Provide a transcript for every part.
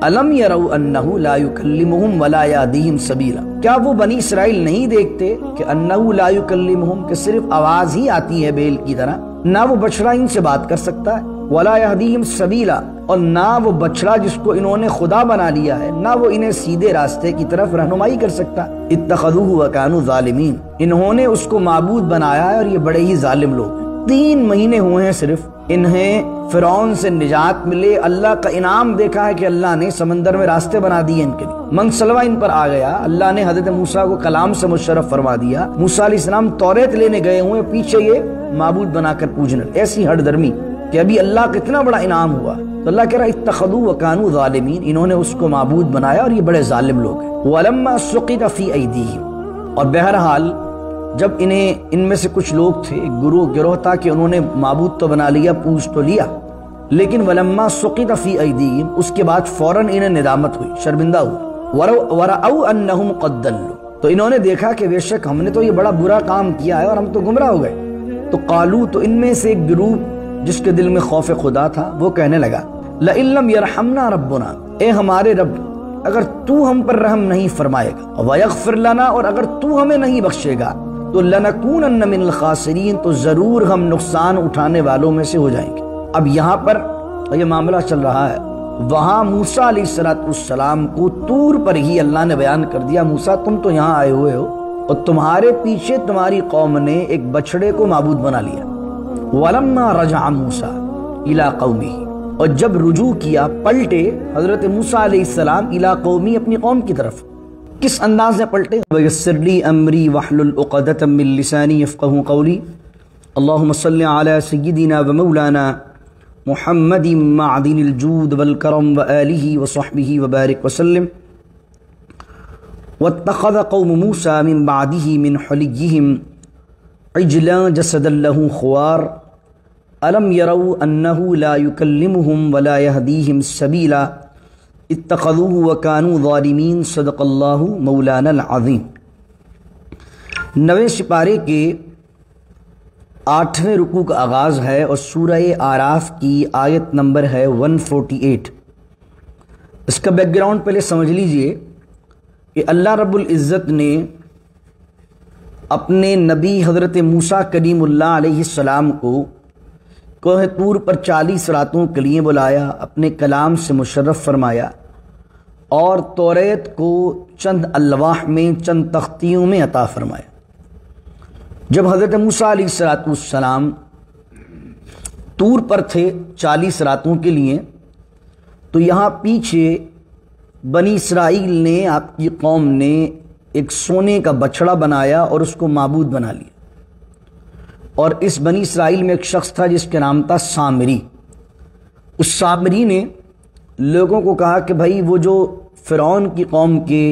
الم یروا انہ لا یکلمہم ولا یہدیہم سبیلا، کیا وہ بنی اسرائیل نہیں دیکھتے کہ انہ لا یکلمہم، کہ صرف آواز ہی آتی ہے بیل کی طرح، نہ وہ بچڑا ان سے بات کر سکتا ہے، ولا یہدیہم سبیلا، اور نہ وہ بچڑا جس کو انہوں نے خدا بنا لیا ہے، نہ وہ انہیں سیدھے راستے کی طرف رہنمائی کر سکتا۔ اتخذوہ وکانوا ظالمین، انہوں نے اس کو معبود بنایا ہے اور یہ بڑے ہی ظالم لوگ ہیں۔ 3 مہینے ہوئے ہیں صرف انہیں فرعون سے نجات ملے، اللہ کا انعام دیکھا ہے کہ اللہ نے سمندر میں راستے بنا دیے ان کے لیے، منصلوہ ان پر آ گیا، اللہ نے حضرت موسیٰ کو کلام سے مشرف فرما دیا، موسیٰ علیہ السلام توریت لینے گئے ہوئے، پیچھے یہ معبود بنا کر پوجنے، ایسی ہٹ درمی کہ ابھی اللہ کا اتنا بڑا انعام ہوا، تو اللہ کہہ رہا اتخذوا وکانوا ظالمین، انہوں نے اس کو معبود بنایا اور یہ بڑے ظالم لوگ ہیں۔ وَلَمَّا سُقِطَ فِي أَيْدِيهِمْ، اور بہرحال جب ان میں سے کچھ لوگ تھے، ایک گروہ تھا کہ انہوں نے معبود تو بنا لیا، پوج تو لیا، لیکن وَلَمَّا سُقِطَ فِي أَيْدِيهِمْ، اس کے بعد فوراً انہیں ندامت ہوئی، شرمندہ ہوئی، وَرَأَوْا أَنَّهُمْ قَدْ ضَلُّوا، تو انہوں نے دیکھا کہ بے شک ہم نے تو یہ بڑا برا کام کیا ہے اور ہم تو گمراہ ہو گئے، تو قالوا، تو ان میں سے ایک گروہ جس کے دل میں خوف خدا تھا وہ کہنے لگا لَإِن لَّمْ يَرْحَمْنَا رَبُّنَا، اے ہمارے رب اگر تو ہم پر رحم نہیں فرمائے گا، وَيَغْفِرْ لَنَا، اور اگر تو ہمیں نہیں بخشے گا، تو لَنَكُونَنَّ مِنَ الْخَاسِرِينَ، تو ضرور ہم نقصان اٹھانے والوں میں سے ہو جائیں گے۔ اب یہاں پر یہ معاملہ چل رہا ہے، وہاں موسیٰ علیہ السلام کو طور پر ہی اللہ نے بیان کر دیا، موسیٰ تم تو یہاں آئے ہوئے ہو اور تمہارے پیچھے تمہاری قوم نے ایک بچڑے کو معبود بنا لیا۔ وَلَمَّا رَجَعَ مُوسَىٰ إِلَىٰ قَوْمِهِ، اور جب رجوع کیا، پلٹے حضرت موسیٰ علیہ السلام إِلَىٰ قَوْمِهِ، اپنی قوم کی طرف، کس انداز میں پلٹے؟ وَيَسِّرْ لِي أَمْرِي وَاحْلُلْ عُقْدَةً مِّن لِّسَانِي يَفْقَهُوا قَوْلِي اللهم صل على سيدنا ومولانا محمد معدن الجود والكرم وآله وصحبه وبارك وسلم۔ واتخذ قوم موسى من بعده من حليهم عجلا جسدا له خوار ألم يروا أنه لا يكلمهم ولا يهديهم سبيلا اتخذوه وكانوا ظالمين۔ صدق اللہ مولانا العظیم۔ 9ویں سپارے کے 8ویں رکوع کا آغاز ہے اور سورہ اعراف کی آیت نمبر ہے 148۔ اس کا بیک گراؤنڈ پہلے سمجھ لیجئے کہ اللہ رب العزت نے اپنے نبی حضرت موسیٰ کلیم اللہ علیہ السلام کو کوہ طور پر 40 راتوں کے لیے بلایا، اپنے کلام سے مشرف فرمایا اور توریت کو چند الواح میں، چند تختیوں میں عطا فرمایا۔ جب حضرت موسیٰ علیہ السلام طور پر تھے 40 راتوں کے لیے، تو یہاں پیچھے بنی اسرائیل نے، آپ کی قوم نے ایک سونے کا بچڑا بنایا اور اس کو معبود بنا لیا، اور اس بنی اسرائیل میں ایک شخص تھا جس کا نام تھا سامری۔ اس سامری نے لوگوں کو کہا کہ بھائی وہ جو فرعون کی قوم کے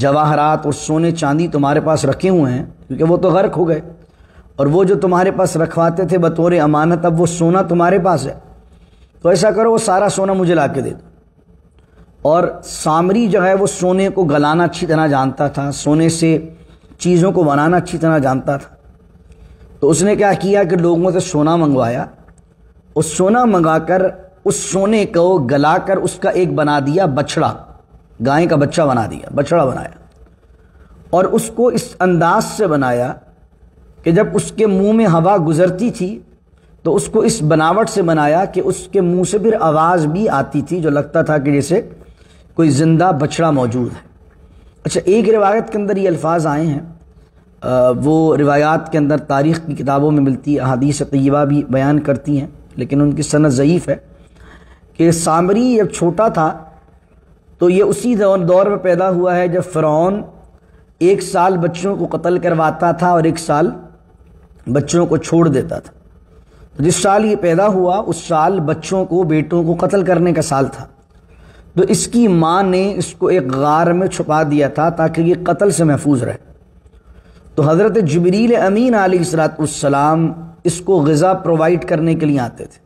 جواہرات اور سونے چاندی تمہارے پاس رکھے ہوئے ہیں، کیونکہ وہ تو غرق ہو گئے، اور وہ جو تمہارے پاس رکھواتے تھے بطور امانت، اب وہ سونا تمہارے پاس ہے، تو ایسا کرو وہ سارا سونا مجھے لا کے دے دو۔ اور سامری جو ہے وہ سونے کو گلانا اچھی طرح جانتا تھا، سونے سے چیزوں کو بنانا اچھی طرح جانتا تھا، تو اس نے کیا کیا کہ لوگوں سے سونا منگوایا، اس سونا منگا کر اس سونے کو گلا کر اس کا ایک بنا دیا بچڑا، گائے کا بچہ بنا دیا، بچڑا بنایا، اور اس کو اس انداز سے بنایا کہ جب اس کے منہ میں ہوا گزرتی تھی تو اس کو اس بناوٹ سے بنایا کہ اس کے منہ سے پھر آواز بھی آتی تھی، جو لگتا تھا کہ جیسے کوئی زندہ بچڑا موجود ہے۔ اچھا، ایک روایت کے اندر یہ الفاظ آئے ہیں، وہ روایات کے اندر تاریخ کی کتابوں میں ملتی احادیث طیبہ بھی بیان کرتی ہیں، لیکن ان کی سند ضعیف ہے، کہ سامری جب چھوٹا تھا تو یہ اسی دور میں پیدا ہوا ہے جب فرعون 1 سال بچوں کو قتل کرواتا تھا اور 1 سال بچوں کو چھوڑ دیتا تھا۔ تو جس سال یہ پیدا ہوا اس سال بچوں کو، بیٹوں کو قتل کرنے کا سال تھا، تو اس کی ماں نے اس کو ایک غار میں چھپا دیا تھا تاکہ یہ قتل سے محفوظ رہے۔ تو حضرت جبریل امین علیہ السلام اس کو غذا پرووائڈ کرنے کے لیے آتے تھے۔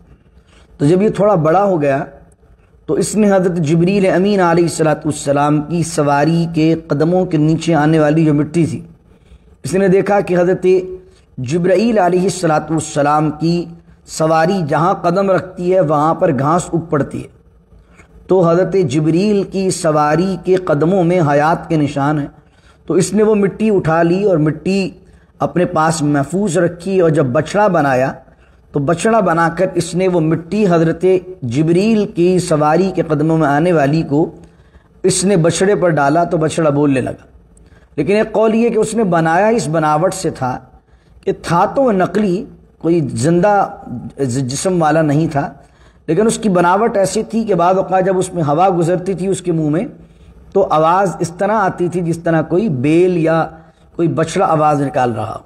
تو جب یہ تھوڑا بڑا ہو گیا تو اس نے حضرت جبریل امین علیہ السلام کی سواری کے قدموں کے نیچے آنے والی جو مٹی تھی، اس نے دیکھا کہ حضرت جبرائیل علیہ السلام کی سواری جہاں قدم رکھتی ہے وہاں پر گھاس اگ پڑتی ہے، تو حضرت جبریل کی سواری کے قدموں میں حیات کے نشان ہیں، تو اس نے وہ مٹی اٹھا لی اور مٹی اپنے پاس محفوظ رکھی، اور جب بچڑا بنایا تو بچڑا بنا کر اس نے وہ مٹی حضرت جبریل کی سواری کے قدموں میں آنے والی کو اس نے بچڑے پر ڈالا تو بچڑا بولنے لگا۔ لیکن ایک قول یہ کہ اس نے بنایا اس بناوٹ سے تھا کہ تھا تو وہ نقلی، کوئی زندہ جسم والا نہیں تھا، لیکن اس کی بناوٹ ایسی تھی کہ بعض اوقات جب اس میں ہوا گزرتی تھی اس کے منہ میں تو آواز اس طرح آتی تھی جس طرح کوئی بیل یا کوئی بچڑا آواز نکال رہا ہو۔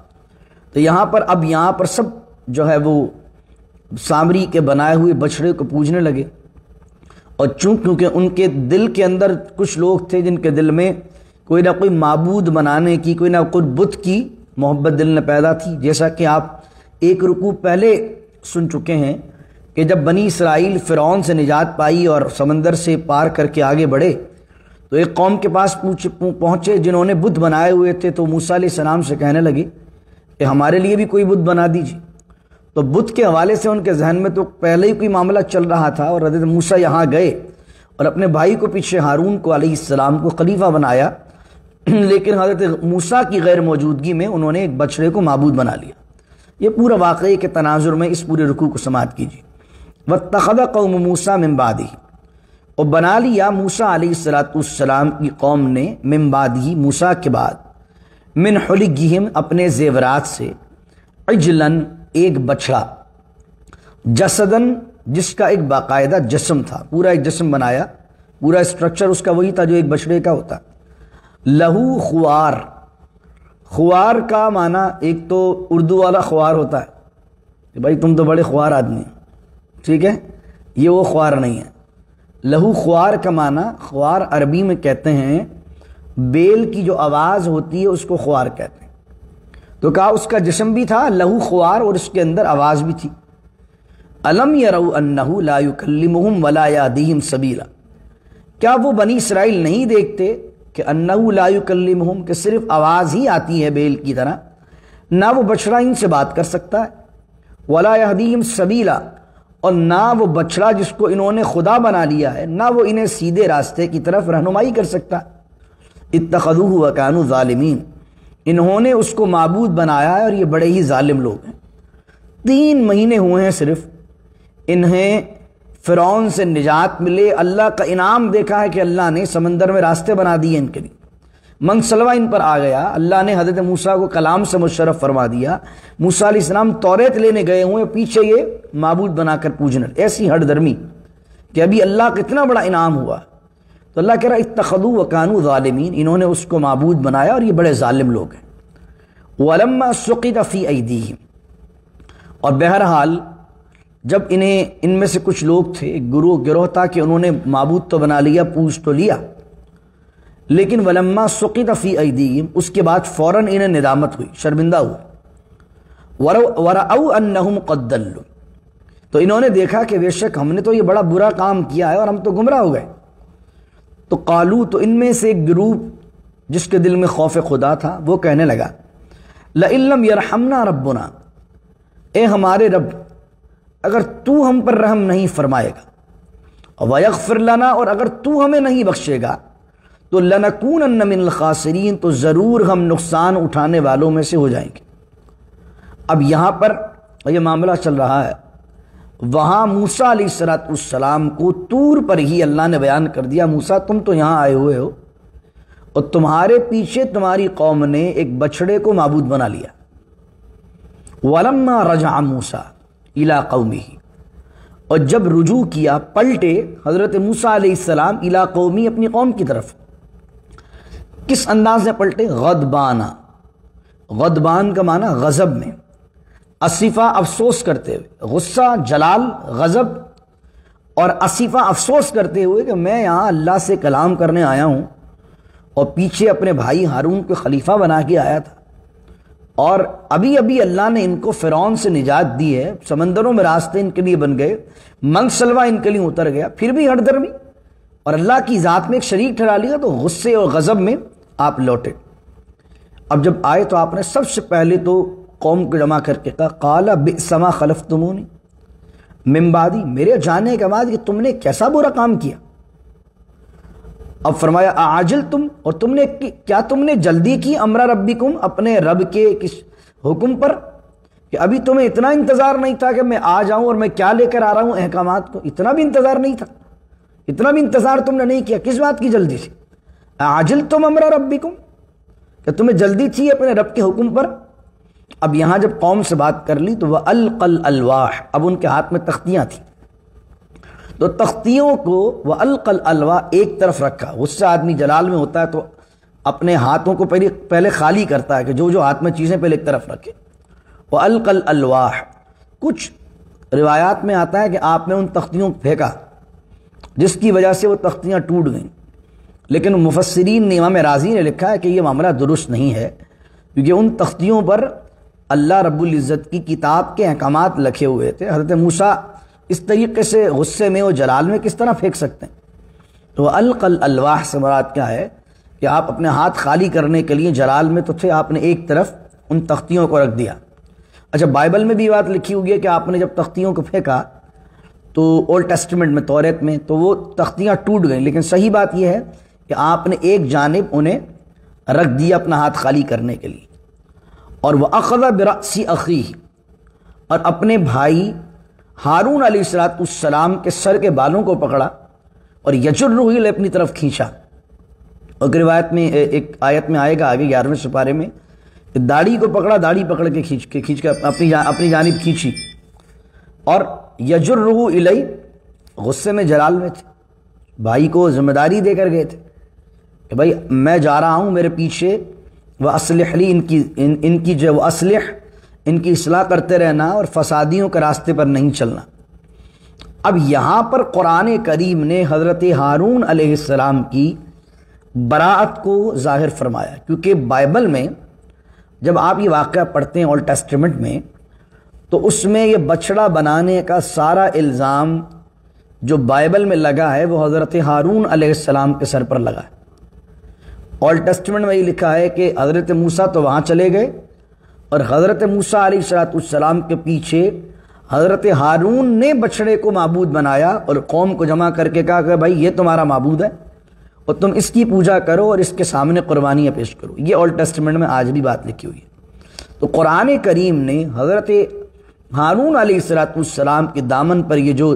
تو یہاں پر سب جو ہے وہ سامری کے بنائے ہوئے بچڑے کو پوجنے لگے، اور کیونکہ ان کے دل کے اندر کچھ لوگ تھے جن کے دل میں کوئی نہ کوئی معبود بنانے کی، کوئی نہ کوئی بت کی محبت دل میں پیدا تھی۔ جیسا کہ آپ ایک رکوع پہلے سن چکے ہیں کہ جب بنی اسرائیل فرعون سے نجات پائی اور سمندر سے پار کر کے آگے بڑھے تو ایک قوم کے پاس پہنچے جنہوں نے بت بنائے ہوئے تھے، تو موسیٰ علیہ السلام سے کہنے لگے کہ ہمارے لیے بھی کوئی بت بنا دیجیے۔ تو بت کے حوالے سے ان کے ذہن میں تو پہلے ہی کوئی معاملہ چل رہا تھا، اور حضرت موسیٰ یہاں گئے اور اپنے بھائی کو پیچھے ہارون کو علیہ السلام کو خلیفہ بنایا، لیکن حضرت موسیٰ کی غیر موجودگی میں انہوں نے ایک بچڑے کو معبود بنا لیا۔ یہ پورا واقعے کے تناظر میں اس پورے رکوع کو سماعت کیجیے۔ وَاتَّخَذَ قَوْمُ مُوسَىٰ مِن بَعْدِهِ، اور بنا لیا موسیٰ علیہ السلام کی قوم نے من بعدہ موسیٰ کے بعد، من حُلِیِّہِم اپنے زیورات سے، عجلاً ایک بچڑا، جسدن جس کا ایک باقاعدہ جسم تھا، پورا ایک جسم بنایا، پورا اسٹرکچر اس کا وہی تھا جو ایک بچڑے کا ہوتا۔ لہو خوار، خوار کا معنی ایک تو اردو والا خوار ہوتا ہے کہ بھائی تم تو بڑے خوار آدمی ہیں، ٹھیک ہے، یہ وہ خوار نہیں ہے۔ لہو خوار کا معنی، خوار عربی میں کہتے ہیں بیل کی جو آواز ہوتی ہے اس کو خوار کہتے ہیں، تو کہا اس کا جسم بھی تھا لہو خوار اور اس کے اندر آواز بھی تھی۔ الم یروا انہ لا یکلمہم ولا یہدیہم سبیلا، کیا وہ بنی اسرائیل نہیں دیکھتے کہ انہ لا یکلمہم، کہ صرف آواز ہی آتی ہے بیل کی طرح، نہ وہ بچڑا ان سے بات کر سکتا ہے، ولا یہدیہم سبیلا، اور نہ وہ بچڑا جس کو انہوں نے خدا بنا لیا ہے نہ وہ انہیں سیدھے راستے کی طرف رہنمائی کر سکتا۔ اتخذوہ وکانوا ظالمین، انہوں نے اس کو معبود بنایا ہے اور یہ بڑے ہی ظالم لوگ ہیں۔ 3 مہینے ہوئے ہیں صرف انہیں فرعون سے نجات ملے، اللہ کا انعام دیکھا ہے کہ اللہ نے سمندر میں راستے بنا دیے ان کے لیے، منسلوہ ان پر آ گیا، اللہ نے حضرت موسیٰ کو کلام سے مشرف فرما دیا، موسیٰ علیہ السلام توریت لینے گئے ہوئے، پیچھے یہ معبود بنا کر پوجنے، ایسی ہٹ درمی کہ ابھی اللہ کا اتنا بڑا انعام ہوا، تو اللہ کہہ رہا اتخذوا وکانوا ظالمین، انہوں نے اس کو معبود بنایا اور یہ بڑے ظالم لوگ ہیں۔ وَلَمَّا سُقِطَ فِي أَيْدِيهِمْ، اور بہرحال جب ان میں سے کچھ لوگ تھے، ایک گروہ تھا کہ انہوں نے معبود تو بنا لیا، پوج تو لیا، لیکن وَلَمَّا سُقِطَ فِي أَيْدِيهِمْ، اس کے بعد فوراً انہیں ندامت ہوئی، شرمندہ ہوئے، وَرَأَوْا أَنَّهُمْ قَدْ ضَلُّوا، تو انہوں نے دیکھا کہ بے شک ہم نے تو یہ بڑا برا کام کیا ہے اور ہم تو گمراہ ہو گئے، تو قالو، تو ان میں سے ایک گروہ جس کے دل میں خوف خدا تھا وہ کہنے لگا لَإِن لَّمْ يَرْحَمْنَا رَبُّنَا، اے ہمارے رب اگر تو ہم پر رحم نہیں فرمائے گا، وَيَغْفِرْ لَنَا، اور اگر تو ہمیں نہیں بخشے گا، تو لَنَكُونَنَّ مِنَ الْخَاسِرِينَ، تو ضرور ہم نقصان اٹھانے والوں میں سے ہو جائیں گے۔ اب یہاں پر یہ معاملہ چل رہا ہے، وہاں موسیٰ علیہ السلام کو طور پر ہی اللہ نے بیان کر دیا، موسیٰ تم تو یہاں آئے ہوئے ہو اور تمہارے پیچھے تمہاری قوم نے ایک بچڑے کو معبود بنا لیا۔ وَلَمَّا رَجَعَ مُوسَىٰ إِلَىٰ قَوْمِهِ، اور جب رجوع کیا، پلٹے حضرت موسیٰ علیہ السلام إِلَىٰ قَوْمِهِ، اپنی قوم کی طرف، کس انداز میں پلٹے؟ غضبانہ، غضبان کا معنی غضب میں، اسفہ افسوس کرتے ہوئے، غصہ جلال غضب، اور اسفہ افسوس کرتے ہوئے کہ میں یہاں اللہ سے کلام کرنے آیا ہوں اور پیچھے اپنے بھائی ہارون کو خلیفہ بنا کے آیا تھا، اور ابھی ابھی اللہ نے ان کو فرعون سے نجات دی ہے، سمندروں میں راستے ان کے لیے بن گئے، منسلوہ ان کے لیے اتر گیا، پھر بھی ہٹ درمی اور اللہ کی ذات میں ایک شریک ٹھہرا لیا، تو غصے اور غضب میں آپ لوٹے۔ اب جب آئے تو آپ نے سب سے پہلے تو قوم کو جمع کر کے کہا قَالَ بِئْسَ مَا خَلَفْتُمُونِی مِن بَعْدِی، میرے جانے کے بعد کہ تم نے کیسا برا کام کیا، اب فرمایا اعجل تم، اور کیا تم نے جلدی کی امر ربکم، اپنے رب کے کس حکم پر، کہ ابھی تمہیں اتنا انتظار نہیں تھا کہ میں آ جاؤں اور میں کیا لے کر آ رہا ہوں احکامات کو، اتنا بھی انتظار نہیں تھا، اتنا بھی انتظار تم نے نہیں کیا، کس بات کی جلدی تھی؟ اعجل تم امر ربکم، کہ تمہیں جلدی تھی اپنے رب کے حکم پر۔ اب یہاں جب قوم سے بات کر لی تو وَأَلْقَى الْأَلْوَاحَ، اب ان کے ہاتھ میں تختیاں تھیں، تو تختیوں کو وَأَلْقَى الْأَلْوَاحَ ایک طرف رکھا۔ اس سے آدمی جلال میں ہوتا ہے تو اپنے ہاتھوں کو پہلے خالی کرتا ہے کہ جو ہاتھ میں چیزیں پہلے ایک طرف رکھے۔ وَأَلْقَى الْأَلْوَاحَ، کچھ روایات میں آتا ہے کہ آپ نے ان تختیوں کو پھینکا جس کی وجہ سے وہ تختیاں ٹوٹ گئیں، لیکن مفسرین نے، امام رازی نے لکھا ہے کہ یہ معاملہ درست نہیں ہے، کیونکہ ان تختیوں پر اللہ رب العزت کی کتاب کے احکامات لکھے ہوئے تھے۔ حضرت موسیٰ اس طریقے سے غصے میں اور جلال میں کس طرح پھینک سکتے ہیں؟ تو القى الالواح سے مراد کیا ہے کہ آپ اپنے ہاتھ خالی کرنے کے لیے جلال میں تو تھے، آپ نے ایک طرف ان تختیوں کو رکھ دیا۔ اچھا، بائبل میں بھی بات لکھی ہوئی ہے کہ آپ نے جب تختیوں کو پھینکا تو اولڈ ٹیسٹمنٹ میں، توریت میں، تو وہ تختیاں ٹوٹ گئیں، لیکن صحیح بات یہ ہے کہ آپ نے ایک جانب انہیں رکھ دیا اپنا ہاتھ خالی کرنے کے لیے۔ اور وَأَخَذَ بِرَأْسِ أَخِيهِ، اور اپنے بھائی ہارون علیہ السلام کے سر کے بالوں کو پکڑا اور یجرہ الیہ، اپنی طرف کھینچا۔ اور روایت میں ایک آیت میں آئے گا آگے 11ویں سپارے میں، کہ داڑھی کو پکڑا، داڑھی پکڑ کے کھینچ کے اپنی جانب کھینچی، اور یجرہ الیہ، غصے میں جلال میں تھے، بھائی کو ذمہ داری دے کر گئے تھے کہ بھائی میں جا رہا ہوں، میرے پیچھے وَأَصْلِحْ لِي، ان کی جو وَأَصْلِحْ، ان کی اصلاح کرتے رہنا اور فسادیوں کے راستے پر نہیں چلنا۔ اب یہاں پر قرآن کریم نے حضرت ہارون علیہ السلام کی براعت کو ظاہر فرمایا، کیونکہ بائبل میں جب آپ یہ واقعہ پڑھتے ہیں اولڈ ٹیسٹمنٹ میں، تو اس میں یہ بچڑا بنانے کا سارا الزام جو بائبل میں لگا ہے وہ حضرت ہارون علیہ السلام کے سر پر لگا ہے۔ اولڈ ٹیسٹمنٹ میں یہ لکھا ہے کہ حضرت موسیٰ تو وہاں چلے گئے، اور حضرت موسیٰ علیہ السلام کے پیچھے حضرت ہارون نے بچڑے کو معبود بنایا اور قوم کو جمع کر کے کہا کہ بھائی یہ تمہارا معبود ہے اور تم اس کی پوجا کرو اور اس کے سامنے قربانیاں پیش کرو۔ یہ اولڈ ٹیسٹمنٹ میں آج بھی بات لکھی ہوئی ہے۔ تو قرآن کریم نے حضرت ہارون علیہ السلام کے دامن پر یہ جو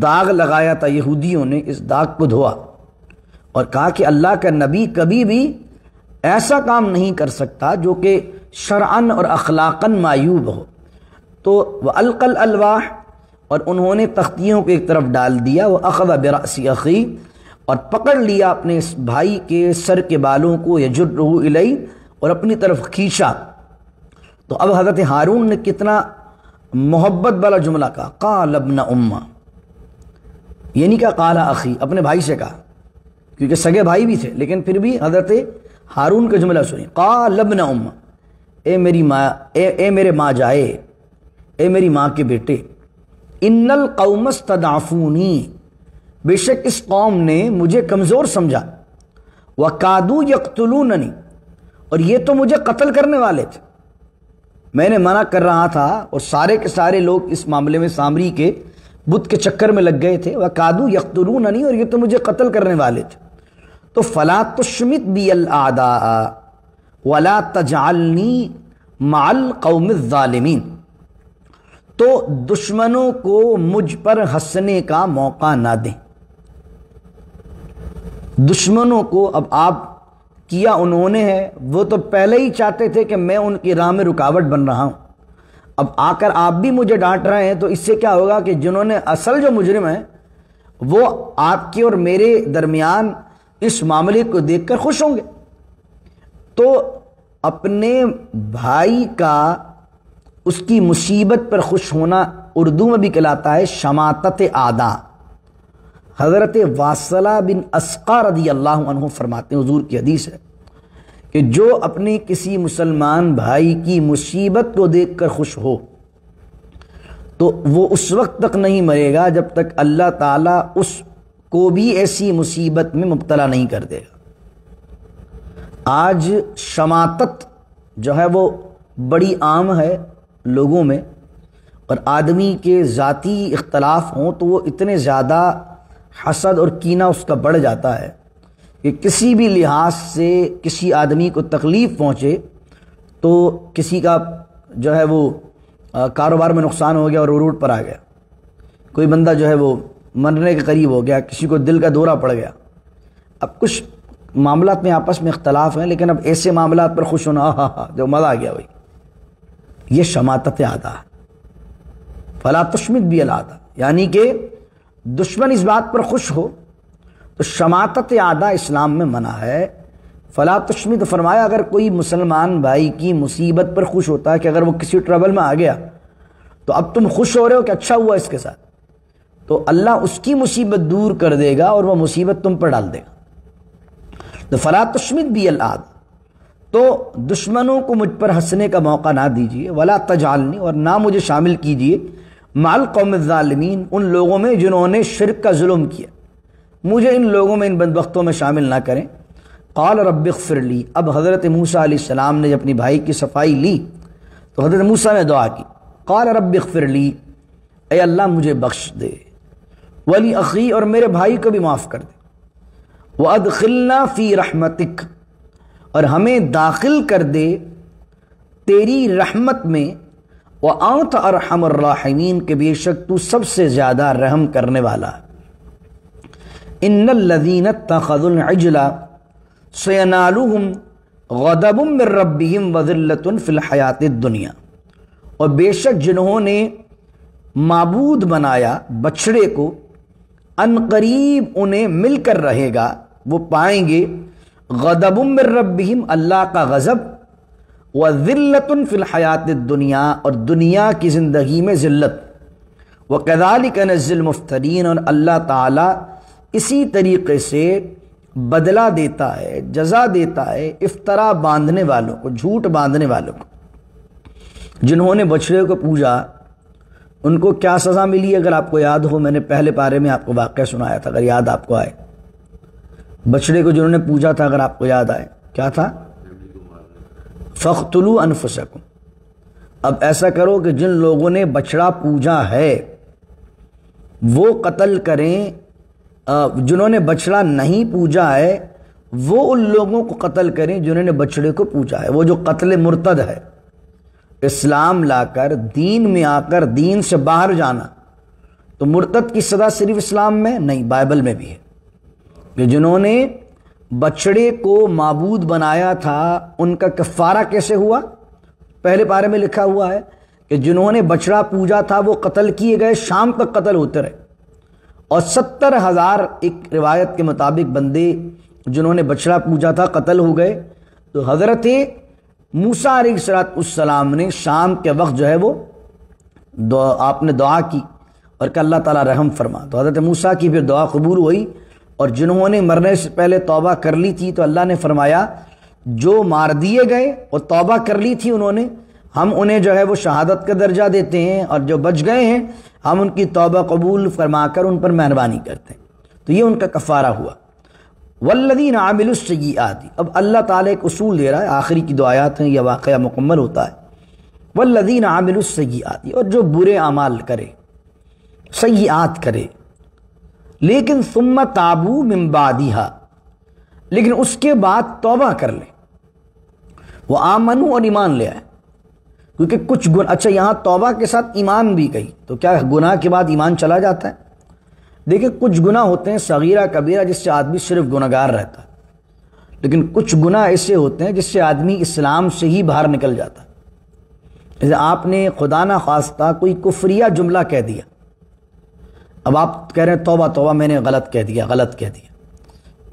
داغ لگایا تھا یہودیوں نے، اس داغ کو دھوا اور کہا کہ اللہ کا نبی کبھی بھی ایسا کام نہیں کر سکتا جو کہ شرعاً اور اخلاقاً معیوب ہو۔ تو وَأَلْقَى الْأَلْوَاحَ، اور انہوں نے تختیوں کو ایک طرف ڈال دیا، وَأَخَذَ بِرَأْسِ أَخِيهِ، اور پکڑ لیا اپنے اس بھائی کے سر کے بالوں کو، یجرہ الیہ، اور اپنی طرف کھینچا۔ تو اب حضرت ہارون نے کتنا محبت والا جملہ کہا، قال ابن امہ، یہ نہیں کہا قال اخی، اپنے بھائی سے کہا، کیونکہ سگے بھائی بھی تھے، لیکن پھر بھی حضرت ہارون کا جملہ سنیں، قال ابن امہ، اے میری ماں، اے میرے ماں جائے، اے میری ماں کے بیٹے، ان القوم استضعفونی، بے شک اس قوم نے مجھے کمزور سمجھا، وکادوا یقتلوننی، اور یہ تو مجھے قتل کرنے والے تھے، میں نے منع کر رہا تھا اور سارے کے سارے لوگ اس معاملے میں سامری کے بت کے چکر میں لگ گئے تھے، وکادوا یقتلوننی، اور یہ تو مجھے قتل کرنے والے تھے۔ تو فلا تشمت بی الاعداء ولا تجعلنی مع القوم الظالمین، تو دشمنوں کو مجھ پر ہنسنے کا موقع نہ دیں۔ دشمنوں کو اب آپ کیا انہوں نے ہے، وہ تو پہلے ہی چاہتے تھے کہ میں ان کی راہ میں رکاوٹ بن رہا ہوں، اب آ کر آپ بھی مجھے ڈانٹ رہے ہیں، تو اس سے کیا ہوگا کہ جنہوں نے اصل جو مجرم ہیں وہ آپ کے اور میرے درمیان اس معاملے کو دیکھ کر خوش ہوں گے۔ تو اپنے بھائی کا اس کی مصیبت پر خوش ہونا اردو میں بھی کہلاتا ہے شماتت اعداء۔ حضرت واصلہ بن اسقا رضی اللہ عنہ فرماتے ہیں، حضور کی حدیث ہے کہ جو اپنے کسی مسلمان بھائی کی مصیبت کو دیکھ کر خوش ہو تو وہ اس وقت تک نہیں مرے گا جب تک اللہ تعالیٰ اس کو بھی ایسی مصیبت میں مبتلا نہیں کر دے گا۔ آج شماتت جو ہے وہ بڑی عام ہے لوگوں میں، اور آدمی کے ذاتی اختلاف ہوں تو وہ اتنے زیادہ حسد اور کینہ اس کا بڑھ جاتا ہے کہ کسی بھی لحاظ سے کسی آدمی کو تکلیف پہنچے تو کسی کا جو ہے وہ کاروبار میں نقصان ہو گیا اور وہ روڈ پر آ گیا، کوئی بندہ جو ہے وہ مرنے کے قریب ہو گیا، کسی کو دل کا دورہ پڑ گیا. اب کچھ معاملات میں آپس میں اختلاف ہیں، لیکن اب ایسے معاملات پر خوش ہونا جو مزہ آ گیا بھائی، یہ شماتت اعداء ہے. فلا تشمت بی الاعداء، یعنی کہ دشمن اس بات پر خوش ہو تو شماتت اعداء اسلام میں منع ہے. فلا تشمت فرمایا اگر کوئی مسلمان بھائی کی مصیبت پر خوش ہوتا ہے کہ اگر وہ کسی ٹربل میں آ گیا تو اب تم خوش ہو رہے ہو کہ اچھا ہوا اس کے ساتھ، تو اللہ اس کی مصیبت دور کر دے گا اور وہ مصیبت تم پر ڈال دے گا. تو فلا تشمت بی الاعداء، تو دشمنوں کو مجھ پر ہنسنے کا موقع نہ دیجیے. ولا تجعلنی، اور نہ مجھے شامل کیجیے مع القوم الظالمین، ان لوگوں میں جنہوں نے شرک کا ظلم کیا، مجھے ان لوگوں میں، ان بدبختوں میں شامل نہ کریں. قال رب اغفر لی، اب حضرت موسیٰ علیہ السلام نے اپنی بھائی کی صفائی لی تو حضرت موسیٰ نے دعا کی، قال رب اغفر لی، اے اللہ مجھے بخش دے، ولی اخی، اور میرے بھائی کو بھی معاف کر دے، وادخلنا فی رحمتک، اور ہمیں داخل کر دے تیری رحمت میں، وانت ارحم الراحمین، کہ بے شک تو سب سے زیادہ رحم کرنے والا ہے. ان الذین اتخذوا العجل سینالہم غضب من ربہم وذلۃ فی الحیاۃ الدنیا، اور بے شک جنہوں نے معبود بنایا بچڑے کو، ان قریب انہیں مل کر رہے گا، وہ پائیں گے غضب من ربہم، اللہ کا غضب، وذلۃ فی الحیاۃ الدنیا، اور دنیا کی زندگی میں ذلت. وکذالک نجزی المفترین، اور اللہ تعالیٰ اسی طریقے سے بدلہ دیتا ہے، جزا دیتا ہے افطرا باندھنے والوں کو، جھوٹ باندھنے والوں کو. جنہوں نے بچڑے کو پوجا ان کو کیا سزا ملی اگر آپ کو یاد ہو؟ میں نے پہلے پارے میں آپ کو واقعہ سنایا تھا، اگر یاد آپ کو آئے. بچڑے کو جنہوں نے پوجا تھا، اگر آپ کو یاد آئے کیا تھا؟ فاقتلوا انفسکم. اب ایسا کرو کہ جن لوگوں نے بچڑا پوجا ہے وہ قتل کریں، جنہوں نے بچڑا نہیں پوجا ہے وہ ان لوگوں کو قتل کریں جنہوں نے بچڑے کو پوجا ہے. وہ جو قتل مرتد ہے، اسلام لا کر دین میں آ کر دین سے باہر جانا، تو مرتد کی سزا صرف اسلام میں نہیں، بائبل میں بھی ہے کہ جنہوں نے بچڑے کو معبود بنایا تھا ان کا کفارہ کیسے ہوا. پہلے پارے میں لکھا ہوا ہے کہ جنہوں نے بچڑا پوجا تھا وہ قتل کیے گئے، شام تک قتل ہوتے رہے، اور 70,000 ایک روایت کے مطابق بندے جنہوں نے بچڑا پوجا تھا قتل ہو گئے. تو حضرت موسیٰ علیہ السلام نے شام کے وقت جو ہے وہ آپ نے دعا کی اور کہ اللہ تعالیٰ رحم فرما. تو حضرت موسیٰ کی پھر دعا قبول ہوئی، اور جنہوں نے مرنے سے پہلے توبہ کر لی تھی تو اللہ نے فرمایا جو مار دیے گئے اور توبہ کر لی تھی انہوں نے، ہم انہیں جو ہے وہ شہادت کا درجہ دیتے ہیں، اور جو بچ گئے ہیں ہم ان کی توبہ قبول فرما کر ان پر مہربانی کرتے ہیں. تو یہ ان کا کفارہ ہوا. والذین عملوا السیئات، اب اللہ تعالیٰ ایک اصول دے رہا ہے، آخری کی دو آیات ہیں یہ واقعہ مکمل ہوتا ہے. والذین عملوا السیئات، اور جو برے اعمال کرے، سیئات کرے، لیکن ثم تابوا من بعدها، لیکن اس کے بعد توبہ کر لیں، وہ آمنوا، اور ایمان لے آئے. کیونکہ کچھ گناہ، اچھا یہاں توبہ کے ساتھ ایمان بھی کہی، تو کیا گناہ کے بعد ایمان چلا جاتا ہے؟ دیکھیں کچھ گناہ ہوتے ہیں صغیرہ کبیرہ جس سے آدمی صرف گناہگار رہتا ہے، لیکن کچھ گناہ ایسے ہوتے ہیں جس سے آدمی اسلام سے ہی باہر نکل جاتا ہے. جیسے آپ نے خدا نہ خواستہ کوئی کفریہ جملہ کہہ دیا، اب آپ کہہ رہے ہیں توبہ توبہ میں نے غلط کہہ دیا.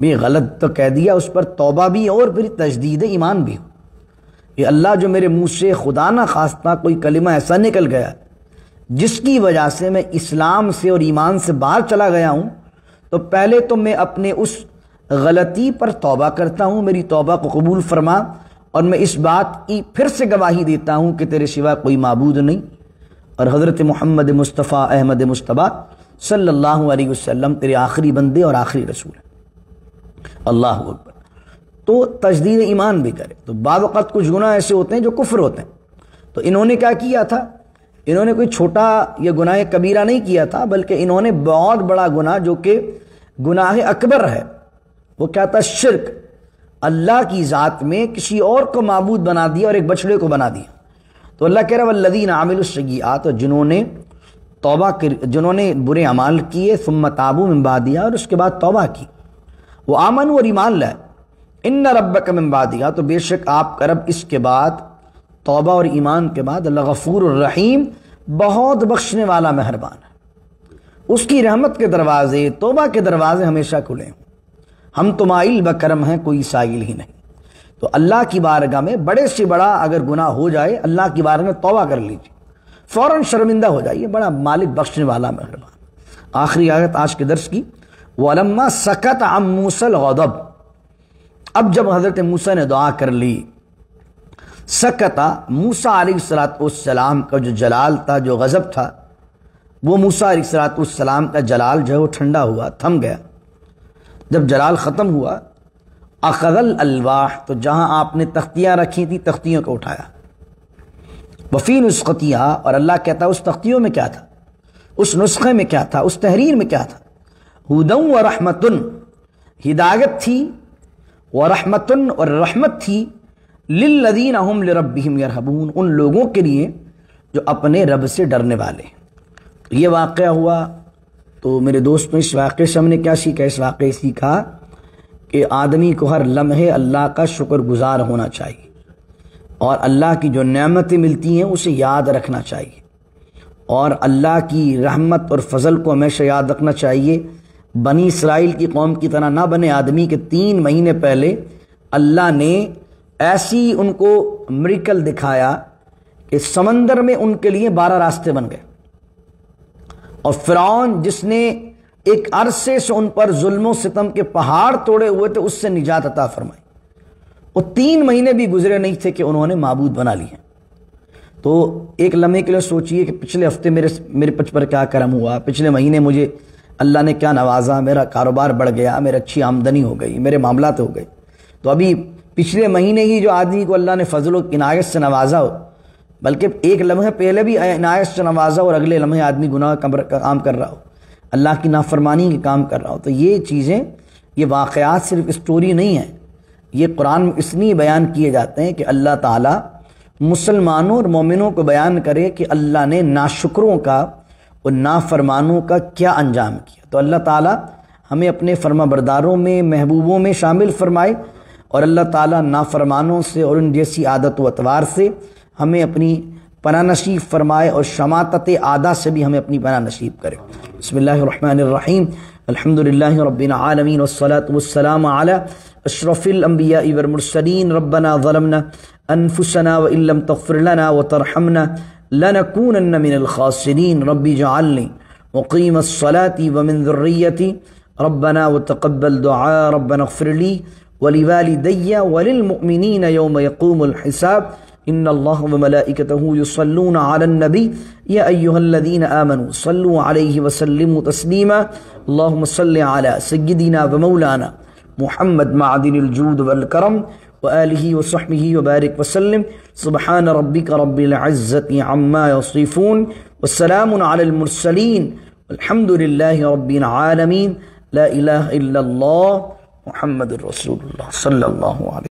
بھی غلط تو کہہ دیا، اس پر توبہ بھی اور پھر تجدید ایمان بھی ہو. کہ اللہ جو میرے منہ سے خدا نہ خواستہ کوئی کلمہ ایسا نکل گیا جس کی وجہ سے میں اسلام سے اور ایمان سے باہر چلا گیا ہوں، تو پہلے تو میں اپنے اس غلطی پر توبہ کرتا ہوں، میری توبہ کو قبول فرما، اور میں اس بات کی پھر سے گواہی دیتا ہوں کہ تیرے سوا کوئی معبود نہیں، اور حضرت محمد مصطفیٰ احمد مصطفیٰ صلی اللہ علیہ وسلم تیرے آخری بندے اور آخری رسول ہیں. اللہ اکبر. تو تجدید ایمان بھی کرے. تو بعض وقت کچھ گناہ ایسے ہوتے ہیں جو کفر ہوتے ہیں. تو انہوں نے کیا کیا تھا؟ انہوں نے کوئی چھوٹا یہ گناہ کبیرہ نہیں کیا تھا، بلکہ انہوں نے بہت بڑا گناہ جو کہ گناہ اکبر ہے وہ کیا تھا؟ شرک، اللہ کی ذات میں کسی اور کو معبود بنا دیا اور ایک بچڑے کو بنا دیا۔ تو اللہ کہہ رہا ہے والذین عملوا السیئات، جنہوں نے جنہوں نے برے اعمال کیے، ثم تابوا من بعدها، اور اس کے بعد توبہ کی، وہ آمنوا اور ایمان لائے، ان ربک من بعدها، تو بے شک آپ کا رب اس کے بعد، توبہ اور ایمان کے بعد، اللہ غفور الرحیم، بہت بخشنے والا مہربان ہے۔ اس کی رحمت کے دروازے، توبہ کے دروازے ہمیشہ کھلے ہیں۔ ہم تو مائل بکرم ہیں، کوئی سائل ہی نہیں۔ تو اللہ کی بارگاہ میں بڑے سے بڑا اگر گناہ ہو جائے، اللہ کی بارگاہ میں توبہ کر لیجیے، فوراً شرمندہ ہو جائیے، بڑا مالک بخشنے والا مہربان۔ آخری آیت آج کے درس کی، وَلَمَّا سَكَتَ عَن مُوسَى الْغَضَبُ، اب جب حضرت موسیٰ نے دعا کر لی، سکتا، موسیٰ علیہ السلام کا جو جلال تھا، جو غضب تھا، وہ موسیٰ علیہ السلام کا جلال جو ہے وہ ٹھنڈا ہوا، تھم گیا۔ جب جلال ختم ہوا، اخذ الالواح، تو جہاں آپ نے تختیاں رکھی تھی تختیوں کو اٹھایا، وفی نسختیہا، اور اللہ کہتا اس تختیوں میں کیا تھا، اس نسخے میں کیا تھا، اس تحریر میں کیا تھا، ہدی و رحمتن، ہدایت تھی، ورحمتن، اور رحمت تھی، للذین ہم لربہم یرہبون، ان لوگوں کے لیے جو اپنے رب سے ڈرنے والے۔ یہ واقعہ ہوا، تو میرے دوستوں اس واقعے سے ہم نے کیا سیکھا؟ اس واقعے سیکھا کہ آدمی کو ہر لمحے اللہ کا شکر گزار ہونا چاہیے، اور اللہ کی جو نعمتیں ملتی ہیں اسے یاد رکھنا چاہیے، اور اللہ کی رحمت اور فضل کو ہمیشہ یاد رکھنا چاہیے۔ بنی اسرائیل کی قوم کی طرح نہ بنے آدمی کہ 3 مہینے پہلے اللہ نے ایسی ان کو میریکل دکھایا کہ سمندر میں ان کے لیے 12 راستے بن گئے، اور فرعون جس نے ایک عرصے سے ان پر ظلم و ستم کے پہاڑ توڑے ہوئے تھے، اس سے نجات عطا فرمائی۔ وہ 3 مہینے بھی گزرے نہیں تھے کہ انہوں نے معبود بنا لیے۔ تو ایک لمحے کے لیے سوچئے کہ پچھلے ہفتے میرے پچ پر کیا کرم ہوا، پچھلے مہینے مجھے اللہ نے کیا نوازا، میرا کاروبار بڑھ گیا، میرے اچھی آمدنی ہو گئی، میرے معاملات ہو گئے۔ تو ابھی پچھلے مہینے ہی جو آدمی کو اللہ نے فضل و عنایت سے نوازا ہو، بلکہ ایک لمحے پہلے بھی عنایت سے نوازا اور اگلے لمحے آدمی گناہ کا کام کر رہا ہو، اللہ کی نافرمانی کے کام کر رہا ہو، تو یہ چیزیں، یہ واقعات صرف اسٹوری نہیں ہیں، یہ قرآن میں اس لیے بیان کیے جاتے ہیں کہ اللہ تعالیٰ مسلمانوں اور مومنوں کو بیان کرے کہ اللہ نے ناشکروں کا اور نافرمانوں کا کیا انجام کیا۔ تو اللہ تعالیٰ ہمیں اپنے فرما برداروں میں، محبوبوں میں شامل فرمائے، اور اللہ تعالیٰ نافرمانوں سے اور ان جیسی عادت و اطوار سے ہمیں اپنی پناہ نصیب فرمائے، اور شماتت عادہ سے بھی ہمیں اپنی پناہ نصیب کرے۔ بسم اللہ الرحمن الرحیم، الحمدللہ رب العالمین، والصلاة والسلام علی اشرف الانبیاء والمرسلین، ربنا ظلمنا انفسنا وان لم تغفر لنا وترحمنا لنکونن من الخاسرین، رب اجعلنی مقیم الصلاة ومن ذریتی، ربنا وتقبل دعاء، ربنا اغفر لی ولوالدی وللمؤمنین یوم یقوم الحساب، ان اللہ وملائکتہ یصلون علی النبی یا ایہا الذین آمنوا صلوا علیہ وسلموا تسلیما، اللہم صل علی سیدنا ومولانا محمد معدن الجود والکرم وآلہ وصحبہ وبارک وسلم، سبحان ربک رب العزت عما یصفون، والسلام علی المرسلین، والحمد للہ رب العالمین، لا الہ الا اللہ محمد رسول اللہ صلی اللہ علیہ وسلم۔